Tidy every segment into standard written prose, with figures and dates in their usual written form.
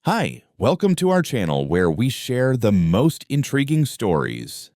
Hi, welcome to our channel where we share the most intriguing stories.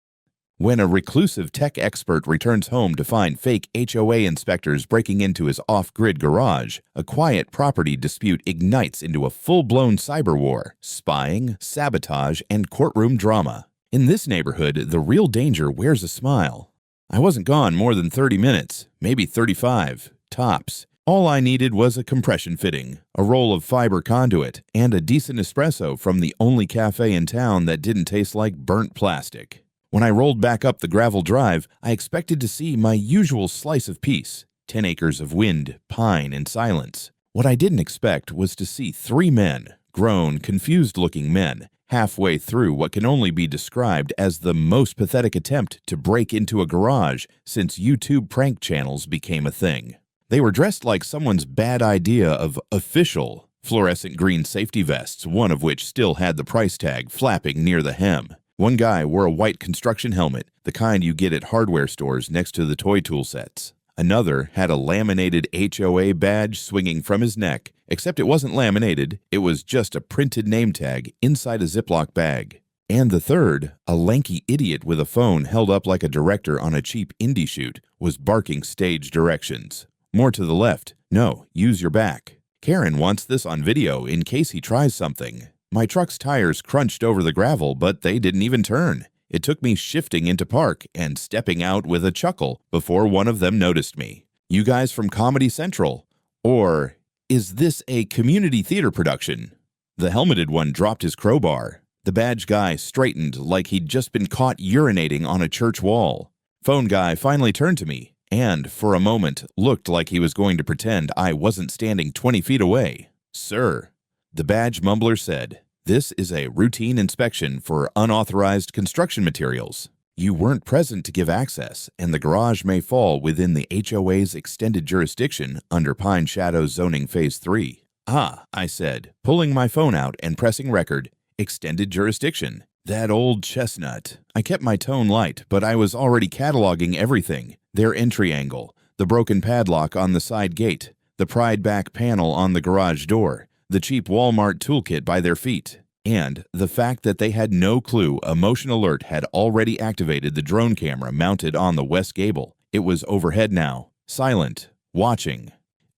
When a reclusive tech expert returns home to find fake HOA inspectors breaking into his off-grid garage, a quiet property dispute ignites into a full-blown cyber war, spying, sabotage, and courtroom drama. In this neighborhood, the real danger wears a smile. I wasn't gone more than 30 minutes, maybe 35, tops. All I needed was a compression fitting, a roll of fiber conduit, and a decent espresso from the only cafe in town that didn't taste like burnt plastic. When I rolled back up the gravel drive, I expected to see my usual slice of peace, 10 acres of wind, pine, and silence. What I didn't expect was to see 3 men, grown, confused-looking men, halfway through what can only be described as the most pathetic attempt to break into a garage since YouTube prank channels became a thing. They were dressed like someone's bad idea of official fluorescent green safety vests, one of which still had the price tag flapping near the hem. One guy wore a white construction helmet, the kind you get at hardware stores next to the toy tool sets. Another had a laminated HOA badge swinging from his neck, except it wasn't laminated, it was just a printed name tag inside a Ziploc bag. And the third, a lanky idiot with a phone held up like a director on a cheap indie shoot, was barking stage directions. More to the left. No, use your back. Karen wants this on video in case he tries something. My truck's tires crunched over the gravel, but they didn't even turn. It took me shifting into park and stepping out with a chuckle before one of them noticed me. You guys from Comedy Central? Or is this a community theater production? The helmeted one dropped his crowbar. The badge guy straightened like he'd just been caught urinating on a church wall. Phone guy finally turned to me, and for a moment looked like he was going to pretend I wasn't standing 20 feet away. "Sir," the badge mumbler said, "this is a routine inspection for unauthorized construction materials. You weren't present to give access, and the garage may fall within the HOA's extended jurisdiction under Pine Shadow Zoning Phase 3. "Ah," I said, pulling my phone out and pressing record. "Extended jurisdiction. That old chestnut." I kept my tone light, but I was already cataloging everything. Their entry angle, the broken padlock on the side gate, the pried back panel on the garage door, the cheap Walmart toolkit by their feet, and the fact that they had no clue a motion alert had already activated the drone camera mounted on the west gable. It was overhead now, silent, watching.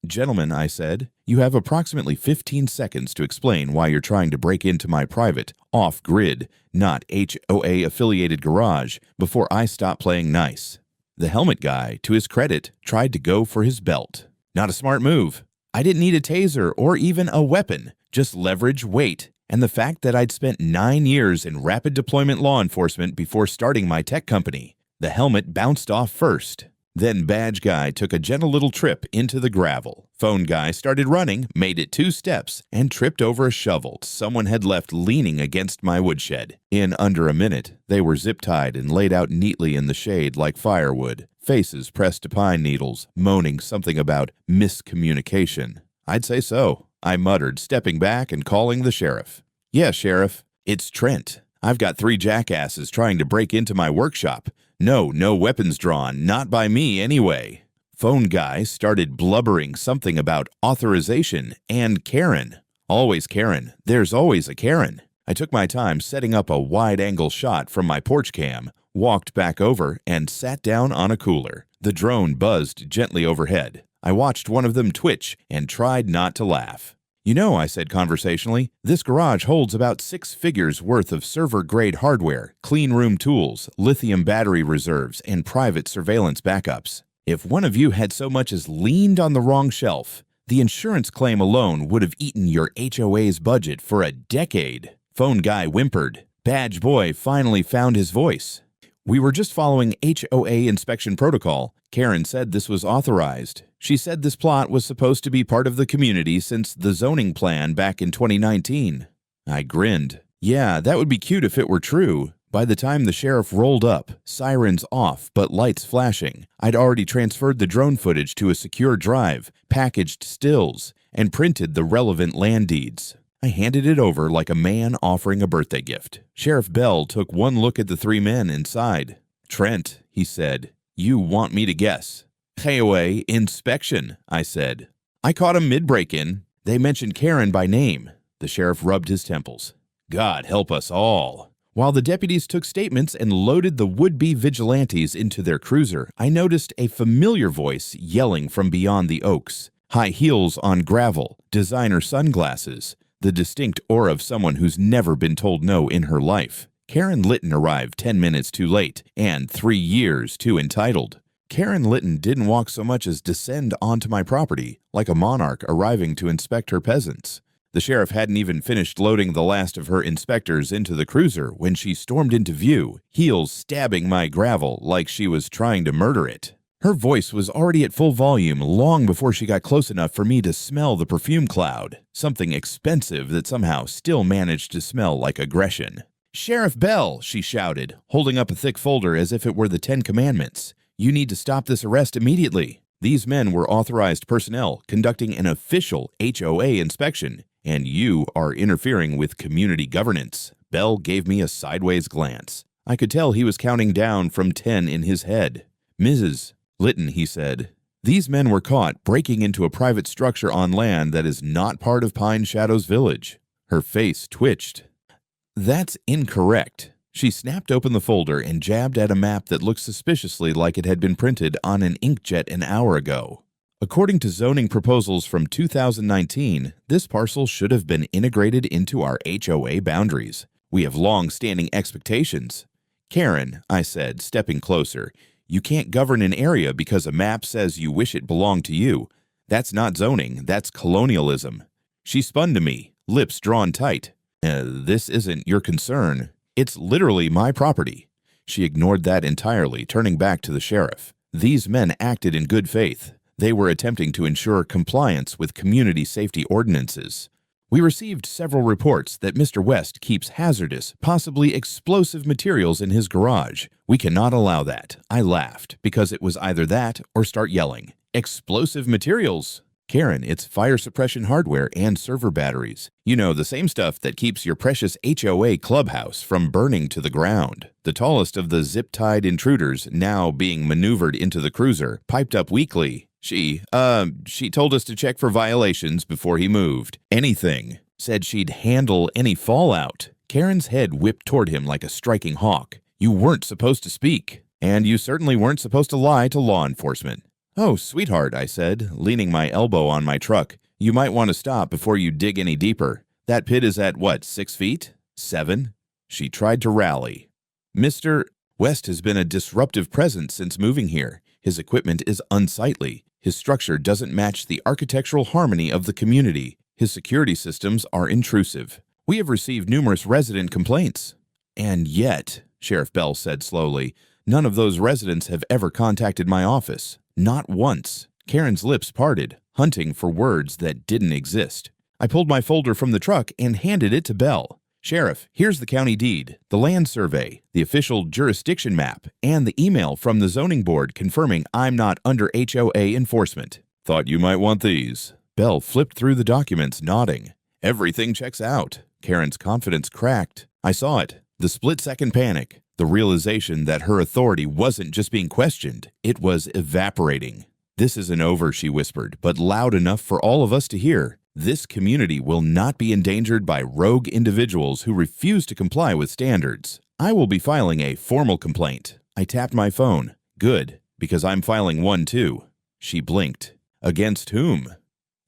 "Gentlemen," I said, "you have approximately 15 seconds to explain why you're trying to break into my private, off-grid, not HOA-affiliated garage before I stop playing nice." The helmet guy, to his credit, tried to go for his belt. Not a smart move. I didn't need a taser or even a weapon, just leverage, weight, and the fact that I'd spent 9 years in rapid deployment law enforcement before starting my tech company. The helmet bounced off first. Then badge guy took a gentle little trip into the gravel. Phone guy started running, made it 2 steps, and tripped over a shovel someone had left leaning against my woodshed. In under a minute, they were zip-tied and laid out neatly in the shade like firewood, faces pressed to pine needles, moaning something about miscommunication. "I'd say so," I muttered, stepping back and calling the sheriff. "Yeah, Sheriff, it's Trent. I've got 3 jackasses trying to break into my workshop. No weapons drawn, not by me anyway." Phone guy started blubbering something about authorization and Karen. Always Karen. There's always a Karen. I took my time setting up a wide-angle shot from my porch cam, walked back over, and sat down on a cooler. The drone buzzed gently overhead. I watched one of them twitch and tried not to laugh. "You know," I said conversationally, "this garage holds about 6 figures worth of server-grade hardware, clean room tools, lithium battery reserves, and private surveillance backups. If one of you had so much as leaned on the wrong shelf, the insurance claim alone would have eaten your HOA's budget for a decade." Phone guy whimpered. Badge boy finally found his voice. "We were just following HOA inspection protocol. Karen said this was authorized. She said this plot was supposed to be part of the community since the zoning plan back in 2019. I grinned. "Yeah, that would be cute if it were true." By the time the sheriff rolled up, sirens off but lights flashing, I'd already transferred the drone footage to a secure drive, packaged stills, and printed the relevant land deeds. I handed it over like a man offering a birthday gift. Sheriff Bell took one look at the 3 men inside. "Trent," he said, "you want me to guess." "HOA inspection," I said. I caught him mid-break-in. They mentioned Karen by name. The sheriff rubbed his temples. God help us all. While the deputies took statements and loaded the would-be vigilantes into their cruiser, I noticed a familiar voice yelling from beyond the oaks. High heels on gravel, designer sunglasses, the distinct aura of someone who's never been told no in her life. Karen Litton arrived 10 minutes too late and 3 years too entitled. Karen Litton didn't walk so much as descend onto my property, like a monarch arriving to inspect her peasants. The sheriff hadn't even finished loading the last of her inspectors into the cruiser when she stormed into view, heels stabbing my gravel like she was trying to murder it. Her voice was already at full volume long before she got close enough for me to smell the perfume cloud, something expensive that somehow still managed to smell like aggression. "Sheriff Bell," she shouted, holding up a thick folder as if it were the 10 Commandments. "You need to stop this arrest immediately. These men were authorized personnel conducting an official HOA inspection, and you are interfering with community governance." Bell gave me a sideways glance. I could tell he was counting down from 10 in his head. "Mrs. Litton," he said, "these men were caught breaking into a private structure on land that is not part of Pine Shadows Village." Her face twitched. "That's incorrect." She snapped open the folder and jabbed at a map that looked suspiciously like it had been printed on an inkjet an hour ago. "According to zoning proposals from 2019, this parcel should have been integrated into our HOA boundaries. We have long-standing expectations." "Karen," I said, stepping closer, "you can't govern an area because a map says you wish it belonged to you. That's not zoning, that's colonialism." She spun to me, lips drawn tight. This isn't your concern. It's literally my property." She ignored that entirely, turning back to the sheriff. "These men acted in good faith. They were attempting to ensure compliance with community safety ordinances. We received several reports that Mr. West keeps hazardous, possibly explosive materials in his garage. We cannot allow that." I laughed, because it was either that or start yelling. "Explosive materials?" "Karen, it's fire suppression hardware and server batteries. You know, the same stuff that keeps your precious HOA clubhouse from burning to the ground." The tallest of the zip-tied intruders, now being maneuvered into the cruiser, piped up weakly. She told us to check for violations before he moved. Anything. Said she'd handle any fallout." Karen's head whipped toward him like a striking hawk. "You weren't supposed to speak. And you certainly weren't supposed to lie to law enforcement." "Oh, sweetheart," I said, leaning my elbow on my truck. "You might want to stop before you dig any deeper. That pit is at, 6 feet? 7? She tried to rally. "Mr. West has been a disruptive presence since moving here. His equipment is unsightly. His structure doesn't match the architectural harmony of the community. His security systems are intrusive. We have received numerous resident complaints." "And yet," Sheriff Bell said slowly, "none of those residents have ever contacted my office. Not once." Karen's lips parted, hunting for words that didn't exist. I pulled my folder from the truck and handed it to Bell. "Sheriff, here's the county deed, the land survey, the official jurisdiction map, and the email from the zoning board confirming I'm not under HOA enforcement." "Thought you might want these." Bell flipped through the documents, nodding. "Everything checks out." Karen's confidence cracked. I saw it. The split-second panic. The realization that her authority wasn't just being questioned, it was evaporating. "This isn't over," she whispered, but loud enough for all of us to hear. "This community will not be endangered by rogue individuals who refuse to comply with standards. I will be filing a formal complaint." I tapped my phone. "Good, because I'm filing one too." She blinked. "Against whom?"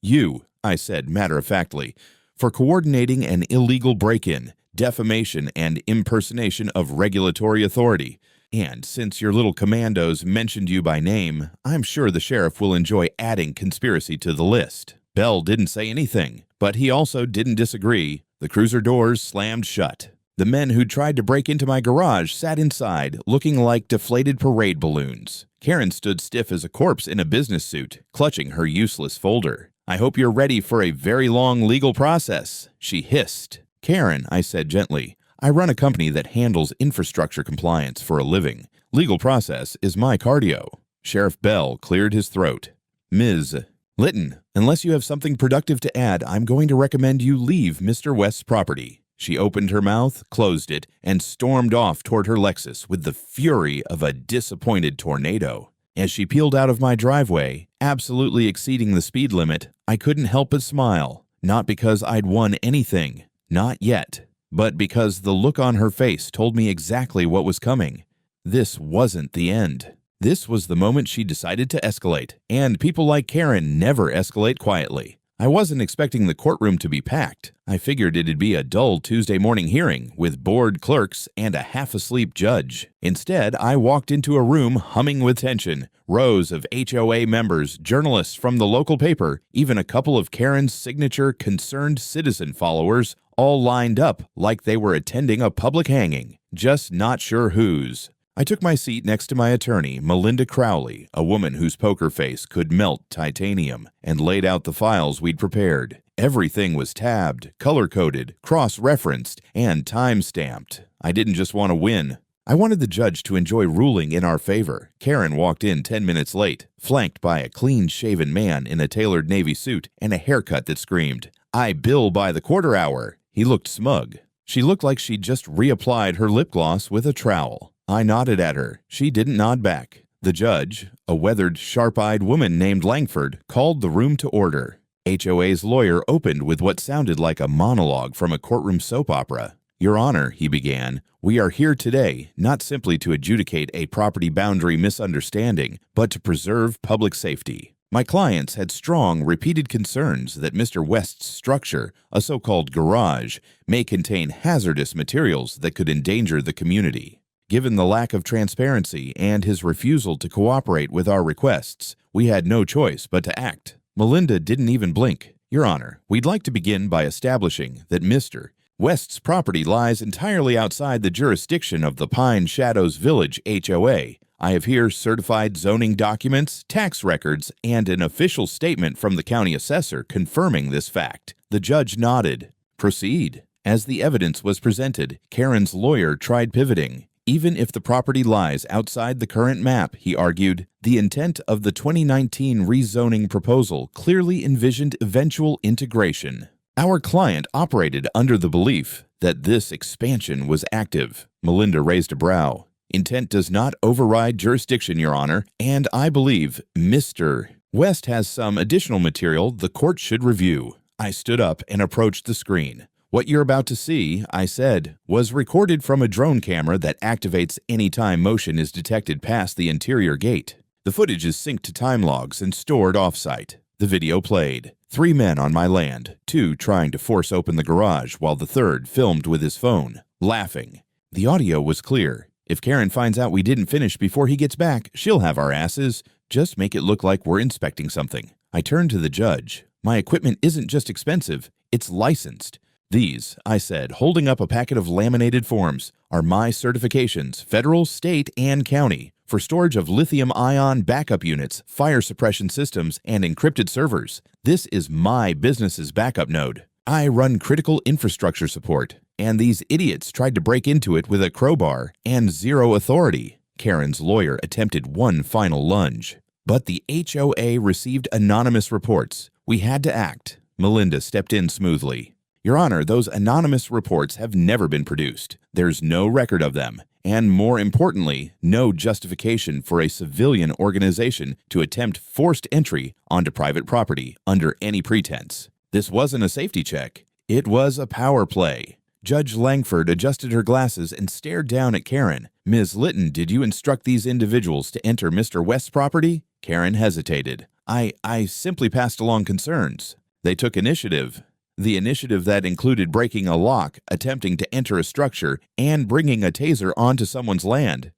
"You," I said matter-of-factly, "for coordinating an illegal break-in, defamation, and impersonation of regulatory authority. And since your little commandos mentioned you by name, I'm sure the sheriff will enjoy adding conspiracy to the list." Bell didn't say anything, but he also didn't disagree. The cruiser doors slammed shut. The men who tried to break into my garage sat inside, looking like deflated parade balloons. Karen stood stiff as a corpse in a business suit, clutching her useless folder. "I hope you're ready for a very long legal process," she hissed. "Karen," I said gently, "I run a company that handles infrastructure compliance for a living. Legal process is my cardio." Sheriff Bell cleared his throat. "Ms. Litton, unless you have something productive to add, I'm going to recommend you leave Mr. West's property." She opened her mouth, closed it, and stormed off toward her Lexus with the fury of a disappointed tornado. As she peeled out of my driveway, absolutely exceeding the speed limit, I couldn't help but smile. Not because I'd won anything, not yet, but because the look on her face told me exactly what was coming. This wasn't the end. This was the moment she decided to escalate, and people like Karen never escalate quietly. I wasn't expecting the courtroom to be packed. I figured it'd be a dull Tuesday morning hearing with bored clerks and a half-asleep judge. Instead, I walked into a room humming with tension. Rows of HOA members, journalists from the local paper, even a couple of Karen's signature concerned citizen followers, all lined up like they were attending a public hanging, just not sure whose. I took my seat next to my attorney, Melinda Crowley, a woman whose poker face could melt titanium, and laid out the files we'd prepared. Everything was tabbed, color-coded, cross-referenced, and time-stamped. I didn't just want to win. I wanted the judge to enjoy ruling in our favor. Karen walked in 10 minutes late, flanked by a clean-shaven man in a tailored navy suit and a haircut that screamed, "I bill by the quarter hour." He looked smug. She looked like she'd just reapplied her lip gloss with a trowel. I nodded at her. She didn't nod back. The judge, a weathered, sharp-eyed woman named Langford, called the room to order. HOA's lawyer opened with what sounded like a monologue from a courtroom soap opera. "Your Honor," he began, "we are here today not simply to adjudicate a property boundary misunderstanding, but to preserve public safety. My clients had strong, repeated concerns that Mr. West's structure, a so-called garage, may contain hazardous materials that could endanger the community. Given the lack of transparency and his refusal to cooperate with our requests, we had no choice but to act." Melinda didn't even blink. "Your Honor, we'd like to begin by establishing that Mr. West's property lies entirely outside the jurisdiction of the Pine Shadows Village HOA. I have here certified zoning documents, tax records, and an official statement from the county assessor confirming this fact." The judge nodded. "Proceed." As the evidence was presented, Karen's lawyer tried pivoting. Even if the property lies outside the current map, he argued, the intent of the 2019 rezoning proposal clearly envisioned eventual integration. Our client operated under the belief that this expansion was active. Melinda raised a brow. "Intent does not override jurisdiction, Your Honor, and I believe Mr. West has some additional material the court should review." I stood up and approached the screen. "What you're about to see," I said, "was recorded from a drone camera that activates anytime motion is detected past the interior gate. The footage is synced to time logs and stored off-site." The video played. 3 men on my land, 2 trying to force open the garage while the third filmed with his phone, laughing. The audio was clear. "If Karen finds out we didn't finish before he gets back, she'll have our asses. Just make it look like we're inspecting something." I turned to the judge. "My equipment isn't just expensive, it's licensed. These," I said, holding up a packet of laminated forms, "are my certifications, federal, state, and county, for storage of lithium-ion backup units, fire suppression systems, and encrypted servers. This is my business's backup node. I run critical infrastructure support, and these idiots tried to break into it with a crowbar and zero authority." Karen's lawyer attempted one final lunge. "But the HOA received anonymous reports. We had to act." Melinda stepped in smoothly. "Your Honor, those anonymous reports have never been produced. There's no record of them, and more importantly, no justification for a civilian organization to attempt forced entry onto private property under any pretense. This wasn't a safety check. It was a power play." Judge Langford adjusted her glasses and stared down at Karen. "Ms. Litton, did you instruct these individuals to enter Mr. West's property?" Karen hesitated. I simply passed along concerns. They took initiative. The initiative that included breaking a lock, attempting to enter a structure, and bringing a taser onto someone's land.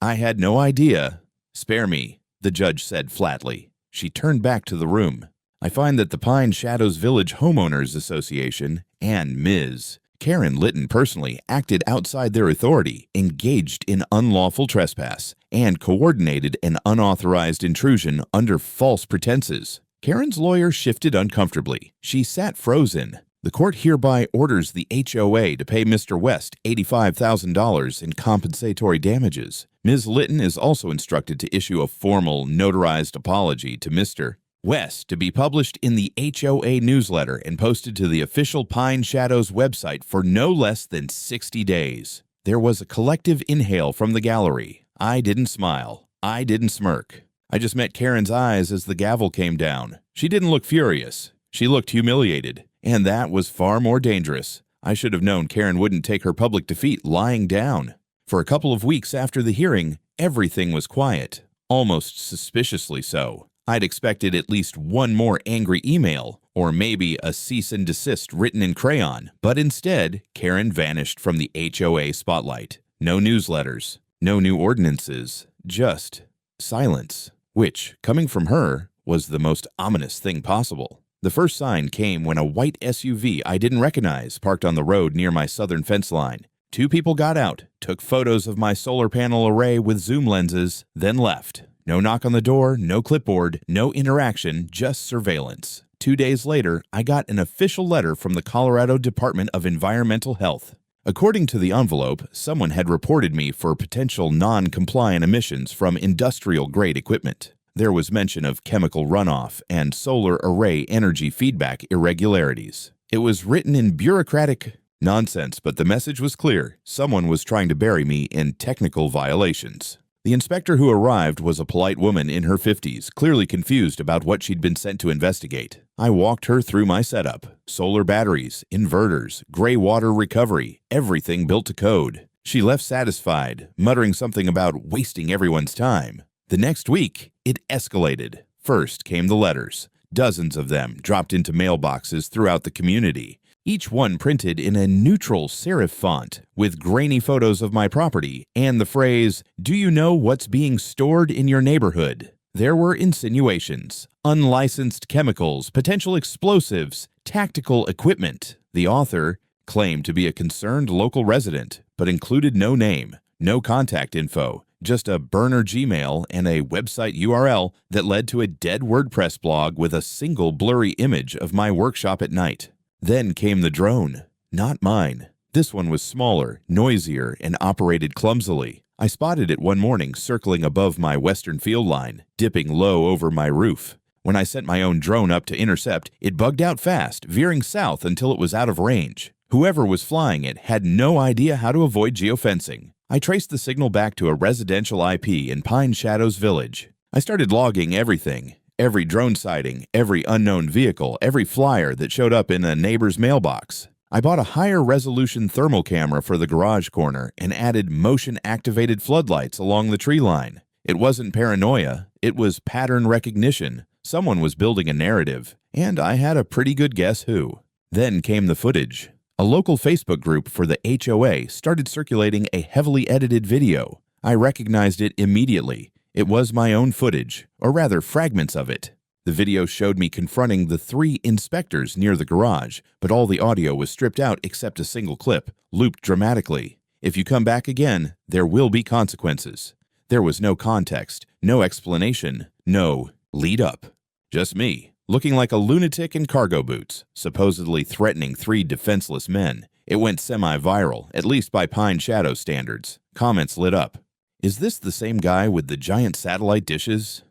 I had no idea." "Spare me," the judge said flatly. She turned back to the room. "I find that the Pine Shadows Village Homeowners Association and Ms. Karen Litton personally acted outside their authority, engaged in unlawful trespass, and coordinated an unauthorized intrusion under false pretenses." Karen's lawyer shifted uncomfortably. She sat frozen. "The court hereby orders the HOA to pay Mr. West $85,000 in compensatory damages. Ms. Litton is also instructed to issue a formal, notarized apology to Mr. West to be published in the HOA newsletter and posted to the official Pine Shadows website for no less than 60 days. There was a collective inhale from the gallery. I didn't smile. I didn't smirk. I just met Karen's eyes as the gavel came down. She didn't look furious. She looked humiliated. And that was far more dangerous. I should have known Karen wouldn't take her public defeat lying down. For a couple of weeks after the hearing, everything was quiet, almost suspiciously so. I'd expected at least one more angry email, or maybe a cease and desist written in crayon, but instead, Karen vanished from the HOA spotlight. No newsletters, no new ordinances, just silence, which, coming from her, was the most ominous thing possible. The first sign came when a white SUV I didn't recognize parked on the road near my southern fence line. Two people got out, took photos of my solar panel array with zoom lenses, then left. No knock on the door, no clipboard, no interaction, just surveillance. 2 days later, I got an official letter from the Colorado Department of Environmental Health. According to the envelope, someone had reported me for potential non-compliant emissions from industrial-grade equipment. There was mention of chemical runoff and solar array energy feedback irregularities. It was written in bureaucratic nonsense, but the message was clear. Someone was trying to bury me in technical violations. The inspector who arrived was a polite woman in her 50s, clearly confused about what she'd been sent to investigate. I walked her through my setup. Solar batteries, inverters, gray water recovery, everything built to code. She left satisfied, muttering something about wasting everyone's time. The next week, it escalated. First came the letters. Dozens of them dropped into mailboxes throughout the community. Each one printed in a neutral serif font with grainy photos of my property and the phrase, "Do you know what's being stored in your neighborhood?" There were insinuations, unlicensed chemicals, potential explosives, tactical equipment. The author claimed to be a concerned local resident, but included no name, no contact info, just a burner Gmail and a website URL that led to a dead WordPress blog with a single blurry image of my workshop at night. Then came the drone. Not mine. This one was smaller, noisier, and operated clumsily. I spotted it one morning circling above my western field line, dipping low over my roof. When I sent my own drone up to intercept, it bugged out fast, veering south until it was out of range. Whoever was flying it had no idea how to avoid geofencing. I traced the signal back to a residential IP in Pine Shadows Village. I started logging everything. Every drone sighting, every unknown vehicle, every flyer that showed up in a neighbor's mailbox. I bought a higher resolution thermal camera for the garage corner and added motion-activated floodlights along the tree line. It wasn't paranoia, it was pattern recognition. Someone was building a narrative, and I had a pretty good guess who. Then came the footage. A local Facebook group for the HOA started circulating a heavily edited video. I recognized it immediately. It was my own footage, or rather fragments of it. The video showed me confronting the 3 inspectors near the garage, but all the audio was stripped out except a single clip, looped dramatically. If you come back again, there will be consequences. There was no context, no explanation, no lead up. Just me, looking like a lunatic in cargo boots, supposedly threatening 3 defenseless men. It went semi-viral, at least by Pine Shadow standards. Comments lit up. Is this the same guy with the giant satellite dishes?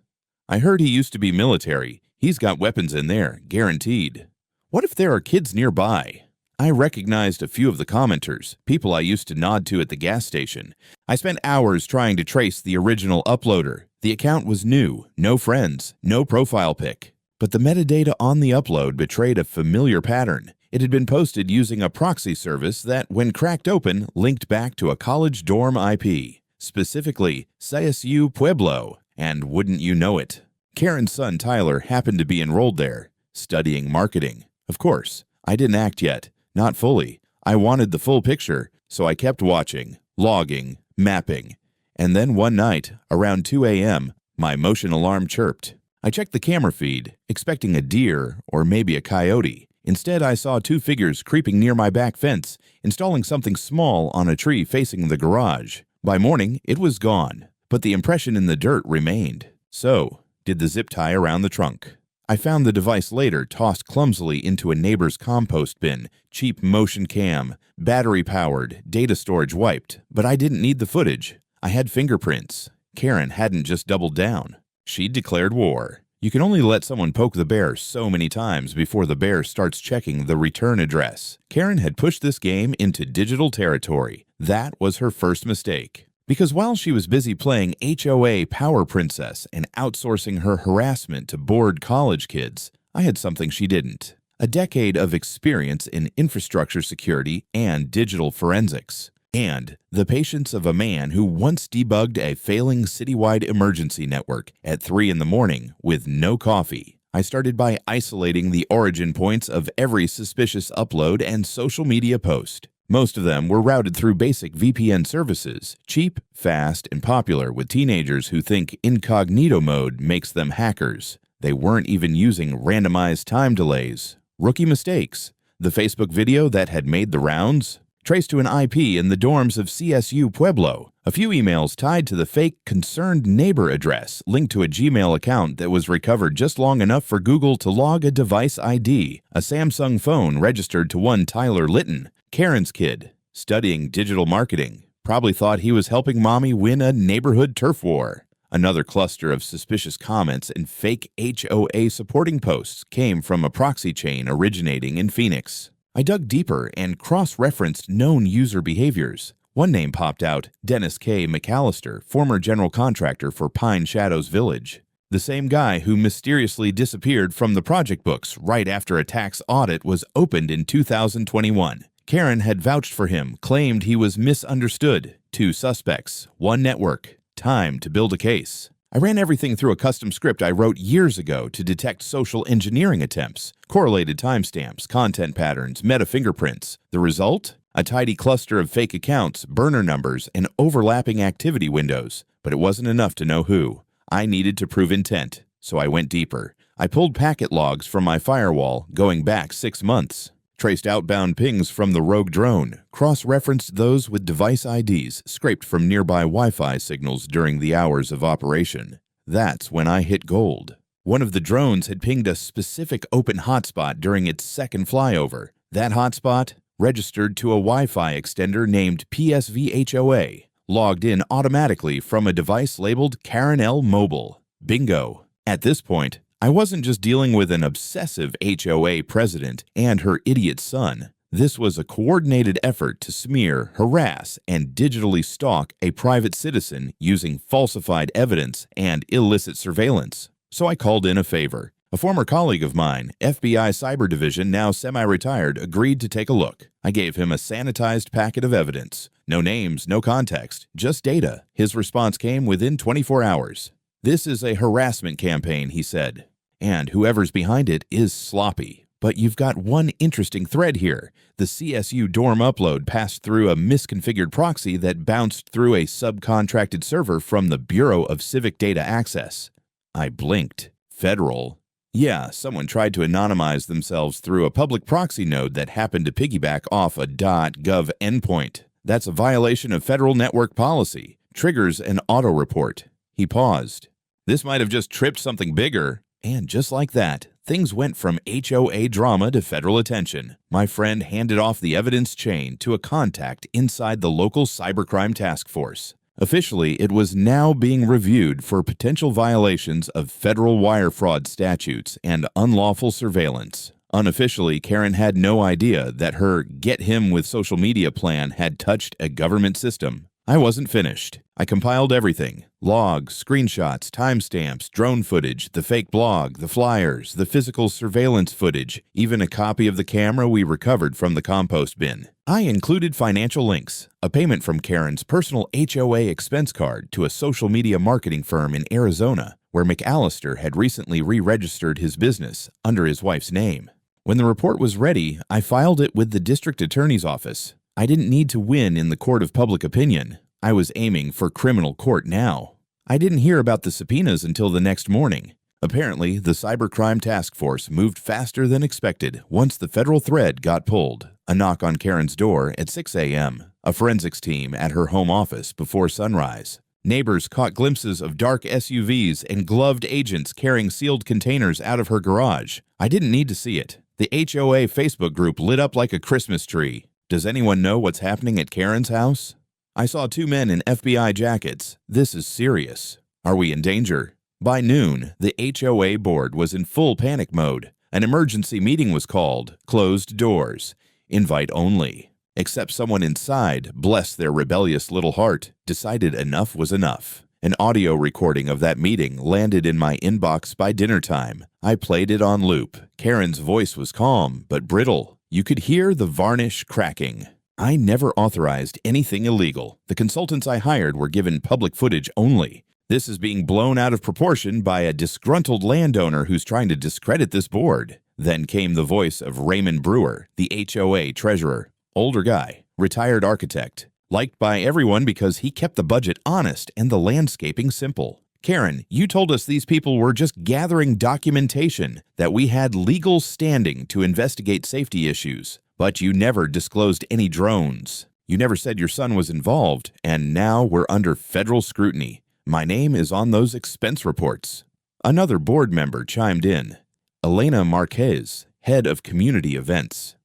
I heard he used to be military. He's got weapons in there, guaranteed. What if there are kids nearby? I recognized a few of the commenters, people I used to nod to at the gas station. I spent hours trying to trace the original uploader. The account was new, no friends, no profile pic. But the metadata on the upload betrayed a familiar pattern. It had been posted using a proxy service that, when cracked open, linked back to a college dorm IP. Specifically, CSU Pueblo, and wouldn't you know it, Karen's son Tyler happened to be enrolled there, studying marketing. Of course, I didn't act yet, not fully. I wanted the full picture, so I kept watching, logging, mapping. And then one night, around 2 a.m., my motion alarm chirped. I checked the camera feed, expecting a deer or maybe a coyote. Instead, I saw 2 figures creeping near my back fence, installing something small on a tree facing the garage. By morning, it was gone, but the impression in the dirt remained. So, did the zip tie around the trunk. I found the device later tossed clumsily into a neighbor's compost bin, cheap motion cam, battery-powered, data storage wiped, but I didn't need the footage. I had fingerprints. Karen hadn't just doubled down. She'd declared war. You can only let someone poke the bear so many times before the bear starts checking the return address. Karen had pushed this game into digital territory. That was her first mistake. Because while she was busy playing HOA Power Princess and outsourcing her harassment to bored college kids, I had something she didn't. a decade of experience in infrastructure security and digital forensics, and the patience of a man who once debugged a failing citywide emergency network at 3 in the morning with no coffee. I started by isolating the origin points of every suspicious upload and social media post. Most of them were routed through basic VPN services, cheap, fast, and popular with teenagers who think incognito mode makes them hackers. They weren't even using randomized time delays. Rookie mistakes. The Facebook video that had made the rounds? Traced to an IP in the dorms of CSU Pueblo. A few emails tied to the fake concerned neighbor address linked to a Gmail account that was recovered just long enough for Google to log a device ID. A Samsung phone registered to one Tyler Litton, Karen's kid, studying digital marketing. Probably thought he was helping mommy win a neighborhood turf war. Another cluster of suspicious comments and fake HOA supporting posts came from a proxy chain originating in Phoenix. I dug deeper and cross-referenced known user behaviors. One name popped out, Dennis K. McAllister, former general contractor for Pine Shadows Village. The same guy who mysteriously disappeared from the project books right after a tax audit was opened in 2021. Karen had vouched for him, claimed he was misunderstood. 2 suspects, 1 network. Time to build a case. I ran everything through a custom script I wrote years ago to detect social engineering attempts, correlated timestamps, content patterns, meta fingerprints. The result? A tidy cluster of fake accounts, burner numbers, and overlapping activity windows. But it wasn't enough to know who. I needed to prove intent, so I went deeper. I pulled packet logs from my firewall, going back 6 months. Traced outbound pings from the rogue drone, cross-referenced those with device IDs scraped from nearby Wi-Fi signals during the hours of operation. That's when I hit gold. One of the drones had pinged a specific open hotspot during its second flyover. That hotspot registered to a Wi-Fi extender named PSVHOA, logged in automatically from a device labeled Karen L. Mobile. Bingo. At this point, I wasn't just dealing with an obsessive HOA president and her idiot son. This was a coordinated effort to smear, harass, and digitally stalk a private citizen using falsified evidence and illicit surveillance. So I called in a favor. A former colleague of mine, FBI Cyber Division, now semi-retired, agreed to take a look. I gave him a sanitized packet of evidence. No names, no context, just data. His response came within 24 hours. "This is a harassment campaign," he said. "And whoever's behind it is sloppy. But you've got one interesting thread here. The CSU dorm upload passed through a misconfigured proxy that bounced through a subcontracted server from the Bureau of Civic Data Access." I blinked. Federal. Yeah, someone tried to anonymize themselves through a public proxy node that happened to piggyback off a .gov endpoint. That's a violation of federal network policy. Triggers an auto report. He paused. This might have just tripped something bigger. And just like that, things went from HOA drama to federal attention. My friend handed off the evidence chain to a contact inside the local cybercrime task force. Officially, it was now being reviewed for potential violations of federal wire fraud statutes and unlawful surveillance. Unofficially, Karen had no idea that her "get him with social media" plan had touched a government system. I wasn't finished. I compiled everything. Logs, screenshots, timestamps, drone footage, the fake blog, the flyers, the physical surveillance footage, even a copy of the camera we recovered from the compost bin. I included financial links, a payment from Karen's personal HOA expense card to a social media marketing firm in Arizona, where McAllister had recently re-registered his business under his wife's name. When the report was ready, I filed it with the district attorney's office. I didn't need to win in the court of public opinion. I was aiming for criminal court now. I didn't hear about the subpoenas until the next morning. Apparently, the cybercrime task force moved faster than expected once the federal thread got pulled. A knock on Karen's door at 6 a.m. A forensics team at her home office before sunrise. Neighbors caught glimpses of dark SUVs and gloved agents carrying sealed containers out of her garage. I didn't need to see it. The HOA Facebook group lit up like a Christmas tree. Does anyone know what's happening at Karen's house? I saw 2 men in FBI jackets. This is serious. Are we in danger? By noon, the HOA board was in full panic mode. An emergency meeting was called. Closed doors. Invite only. Except someone inside, bless their rebellious little heart, decided enough was enough. An audio recording of that meeting landed in my inbox by dinner time. I played it on loop. Karen's voice was calm, but brittle. You could hear the varnish cracking. I never authorized anything illegal. The consultants I hired were given public footage only. This is being blown out of proportion by a disgruntled landowner who's trying to discredit this board. Then came the voice of Raymond Brewer, the HOA treasurer. Older guy, retired architect. Liked by everyone because he kept the budget honest and the landscaping simple. Karen, you told us these people were just gathering documentation, that we had legal standing to investigate safety issues, but you never disclosed any drones. You never said your son was involved, and now we're under federal scrutiny. My name is on those expense reports. Another board member chimed in. Elena Marquez, head of community events.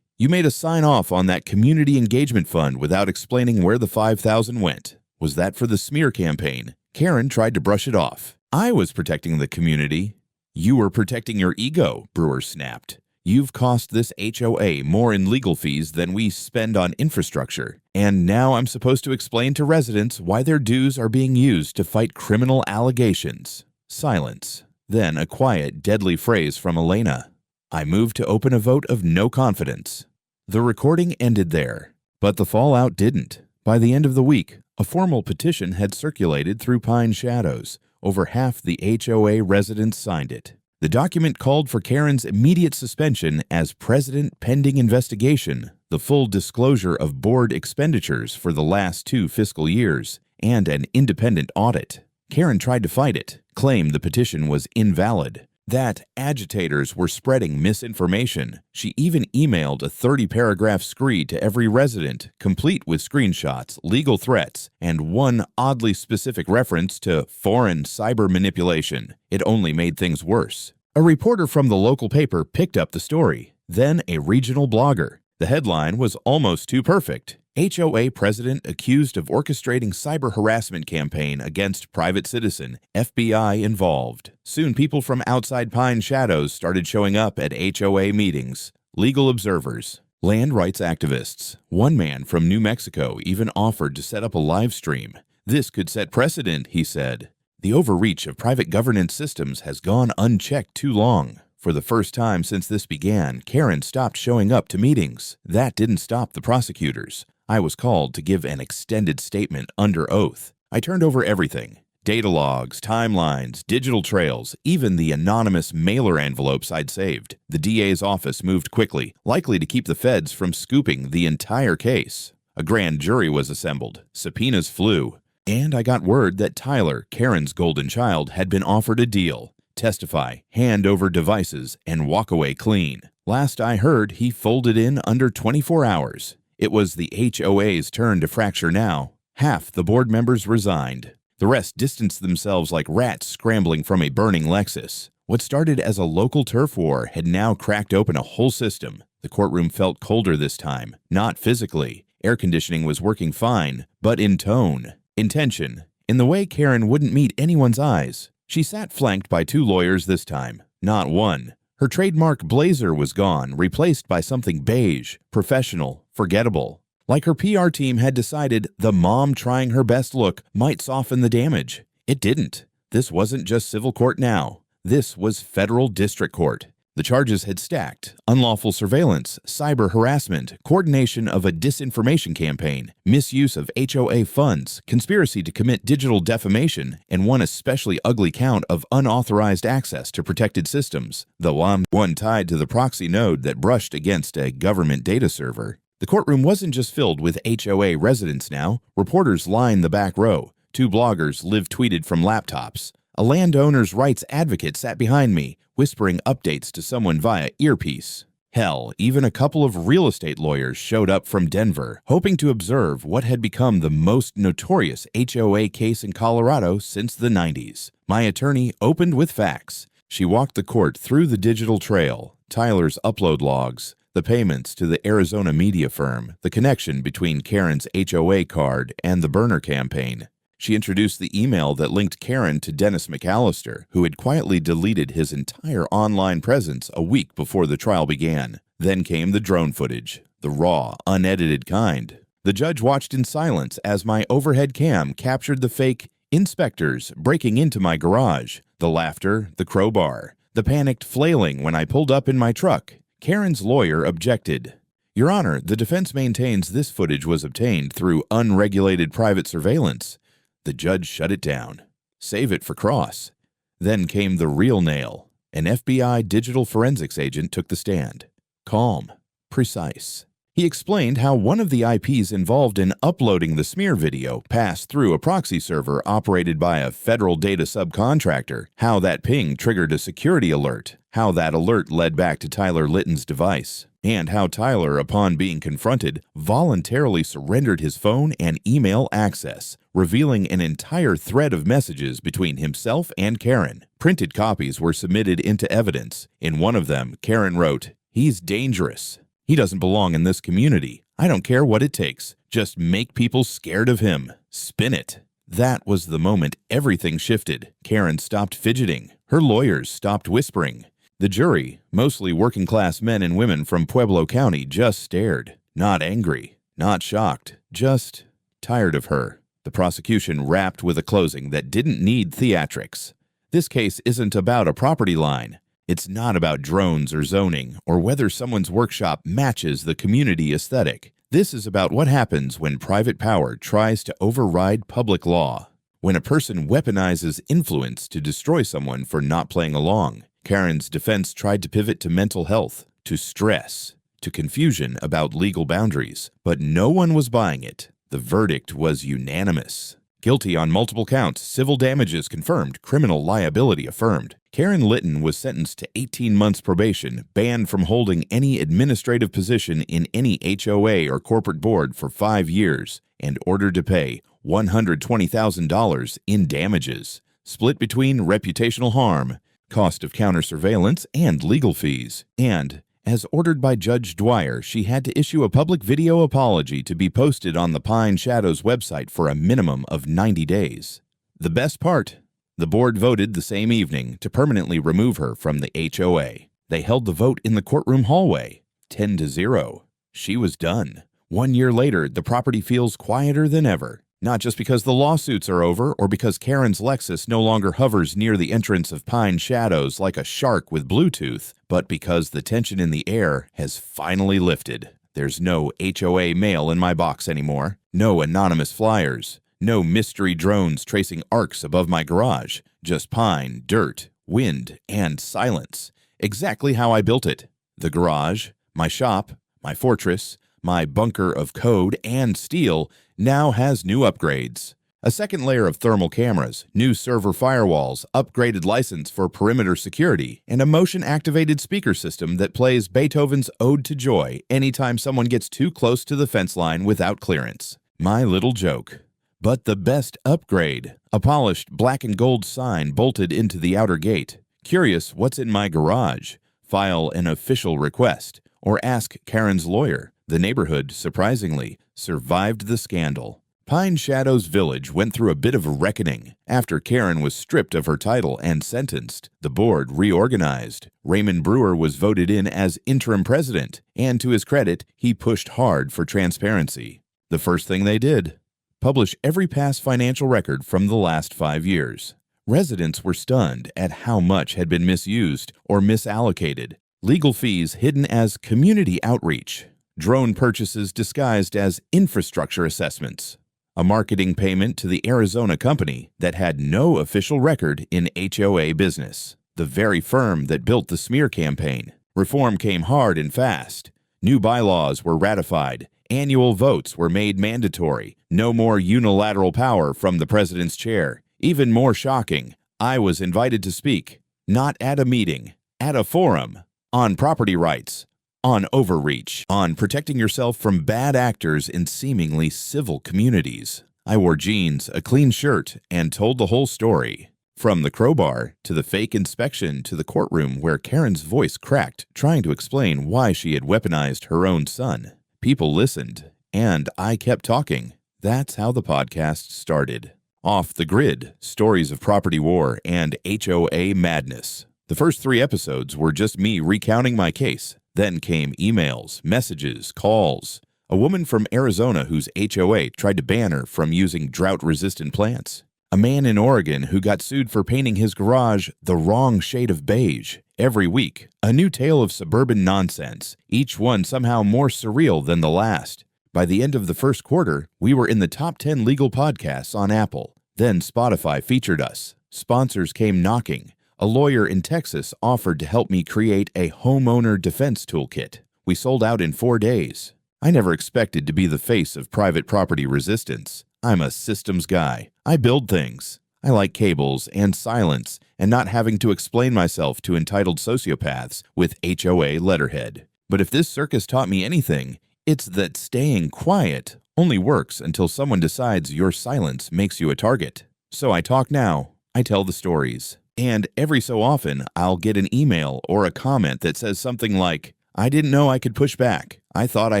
You made a sign-off on that community engagement fund without explaining where the $5,000 went. Was that for the smear campaign? Karen tried to brush it off. I was protecting the community. You were protecting your ego, Brewer snapped. You've cost this HOA more in legal fees than we spend on infrastructure. And now I'm supposed to explain to residents why their dues are being used to fight criminal allegations. Silence. Then a quiet, deadly phrase from Elena. I moved to open a vote of no confidence. The recording ended there, but the fallout didn't. By the end of the week, a formal petition had circulated through Pine Shadows. Over half the HOA residents signed it. The document called for Karen's immediate suspension as president pending investigation, the full disclosure of board expenditures for the last 2 fiscal years, and an independent audit. Karen tried to fight it, claimed the petition was invalid, that agitators were spreading misinformation. She even emailed a 30-paragraph screed to every resident, complete with screenshots, legal threats, and one oddly specific reference to foreign cyber manipulation. It only made things worse. A reporter from the local paper picked up the story, then a regional blogger. The headline was almost too perfect. HOA president accused of orchestrating cyber harassment campaign against private citizen, FBI involved. Soon people from outside Pine Shadows started showing up at HOA meetings. Legal observers, land rights activists. One man from New Mexico even offered to set up a live stream. This could set precedent, he said. The overreach of private governance systems has gone unchecked too long. For the first time since this began, Karen stopped showing up to meetings. That didn't stop the prosecutors. I was called to give an extended statement under oath. I turned over everything. Data logs, timelines, digital trails, even the anonymous mailer envelopes I'd saved. The DA's office moved quickly, likely to keep the feds from scooping the entire case. A grand jury was assembled. Subpoenas flew. And I got word that Tyler, Karen's golden child, had been offered a deal. Testify, hand over devices, and walk away clean. Last I heard, he folded in under 24 hours. It was the HOA's turn to fracture now. Half the board members resigned. The rest distanced themselves like rats scrambling from a burning Lexus. What started as a local turf war had now cracked open a whole system. The courtroom felt colder this time, not physically. Air conditioning was working fine, but in tone, in tension, in the way Karen wouldn't meet anyone's eyes. She sat flanked by 2 lawyers this time, not one. Her trademark blazer was gone, replaced by something beige, professional, forgettable. Like her PR team had decided the mom trying her best look might soften the damage. It didn't. This wasn't just civil court now. This was federal district court. The charges had stacked: unlawful surveillance, cyber harassment, coordination of a disinformation campaign, misuse of HOA funds, conspiracy to commit digital defamation, and one especially ugly count of unauthorized access to protected systems, though one tied to the proxy node that brushed against a government data server. The courtroom wasn't just filled with HOA residents now. Reporters lined the back row. 2 bloggers live-tweeted from laptops. A landowner's rights advocate sat behind me, whispering updates to someone via earpiece. Hell, even a couple of real estate lawyers showed up from Denver, hoping to observe what had become the most notorious HOA case in Colorado since the 90s. My attorney opened with facts. She walked the court through the digital trail, Tyler's upload logs, the payments to the Arizona media firm, the connection between Karen's HOA card and the burner campaign. She introduced the email that linked Karen to Dennis McAllister, who had quietly deleted his entire online presence a week before the trial began. Then came the drone footage, the raw, unedited kind. The judge watched in silence as my overhead cam captured the fake Inspectors breaking into my garage, the laughter, the crowbar, the panicked flailing when I pulled up in my truck. Karen's lawyer objected. Your Honor, the defense maintains this footage was obtained through unregulated private surveillance. The judge shut it down. Save it for cross. Then came the real nail. An FBI digital forensics agent took the stand. Calm, precise. He explained how one of the IPs involved in uploading the smear video passed through a proxy server operated by a federal data subcontractor, how that ping triggered a security alert, how that alert led back to Tyler Litton's device, and how Tyler, upon being confronted, voluntarily surrendered his phone and email access, revealing an entire thread of messages between himself and Karen. Printed copies were submitted into evidence. In one of them, Karen wrote, "He's dangerous. He doesn't belong in this community. I don't care what it takes. Just make people scared of him. Spin it." That was the moment everything shifted. Karen stopped fidgeting. Her lawyers stopped whispering. The jury, mostly working-class men and women from Pueblo County, just stared. Not angry, not shocked, just tired of her. The prosecution wrapped with a closing that didn't need theatrics. This case isn't about a property line. It's not about drones or zoning or whether someone's workshop matches the community aesthetic. This is about what happens when private power tries to override public law. When a person weaponizes influence to destroy someone for not playing along. Karen's defense tried to pivot to mental health, to stress, to confusion about legal boundaries, but no one was buying it. The verdict was unanimous. Guilty on multiple counts, civil damages confirmed, criminal liability affirmed. Karen Litton was sentenced to 18 months probation, banned from holding any administrative position in any HOA or corporate board for 5 years, and ordered to pay $120,000 in damages, split between reputational harm, cost of counter-surveillance, and legal fees. And, as ordered by Judge Dwyer, she had to issue a public video apology to be posted on the Pine Shadows website for a minimum of 90 days. The best part? The board voted the same evening to permanently remove her from the HOA. They held the vote in the courtroom hallway, 10-0. She was done. 1 year later, the property feels quieter than ever. Not just because the lawsuits are over or because Karen's Lexus no longer hovers near the entrance of Pine Shadows like a shark with Bluetooth, but because the tension in the air has finally lifted. There's no HOA mail in my box anymore, no anonymous flyers, no mystery drones tracing arcs above my garage, just pine, dirt, wind, and silence. Exactly how I built it. The garage, my shop, my fortress, my bunker of code and steel now has new upgrades. A second layer of thermal cameras, new server firewalls, upgraded license for perimeter security, and a motion-activated speaker system that plays Beethoven's Ode to Joy anytime someone gets too close to the fence line without clearance. My little joke. But the best upgrade, a polished black and gold sign bolted into the outer gate. Curious what's in my garage? File an official request, or ask Karen's lawyer. The neighborhood, surprisingly, survived the scandal. Pine Shadows Village went through a bit of a reckoning. After Karen was stripped of her title and sentenced, the board reorganized. Raymond Brewer was voted in as interim president, and to his credit, he pushed hard for transparency. The first thing they did, publish every past financial record from the last 5 years. Residents were stunned at how much had been misused or misallocated. Legal fees hidden as community outreach. Drone purchases disguised as infrastructure assessments. A marketing payment to the Arizona company that had no official record in HOA business. The very firm that built the smear campaign. Reform came hard and fast. New bylaws were ratified. Annual votes were made mandatory. No more unilateral power from the president's chair. Even more shocking, I was invited to speak, not at a meeting, at a forum, on property rights, on overreach, on protecting yourself from bad actors in seemingly civil communities. I wore jeans, a clean shirt, and told the whole story. From the crowbar, to the fake inspection, to the courtroom where Karen's voice cracked, trying to explain why she had weaponized her own son. People listened, and I kept talking. That's how the podcast started. Off the Grid, Stories of Property War and HOA Madness. The first 3 episodes were just me recounting my case. Then came emails, messages, calls. A woman from Arizona whose HOA tried to ban her from using drought-resistant plants. A man in Oregon who got sued for painting his garage the wrong shade of beige. Every week, a new tale of suburban nonsense, each one somehow more surreal than the last. By the end of the first quarter, we were in the top 10 legal podcasts on Apple. Then Spotify featured us. Sponsors came knocking. A lawyer in Texas offered to help me create a homeowner defense toolkit. We sold out in 4 days. I never expected to be the face of private property resistance. I'm a systems guy. I build things. I like cables and silence and not having to explain myself to entitled sociopaths with HOA letterhead. But if this circus taught me anything, it's that staying quiet only works until someone decides your silence makes you a target. So I talk now. I tell the stories. And every so often, I'll get an email or a comment that says something like, "I didn't know I could push back. I thought I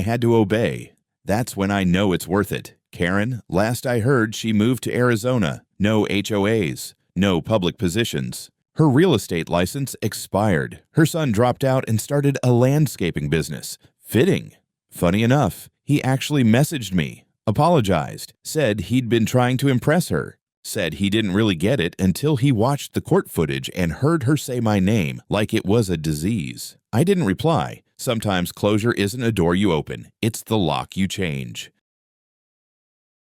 had to obey." That's when I know it's worth it. Karen, last I heard, she moved to Arizona. No HOAs. No public positions. Her real estate license expired. Her son dropped out and started a landscaping business. Fitting. Funny enough, he actually messaged me, apologized, said he'd been trying to impress her, said he didn't really get it until he watched the court footage and heard her say my name like it was a disease. I didn't reply. Sometimes closure isn't a door you open, it's the lock you change.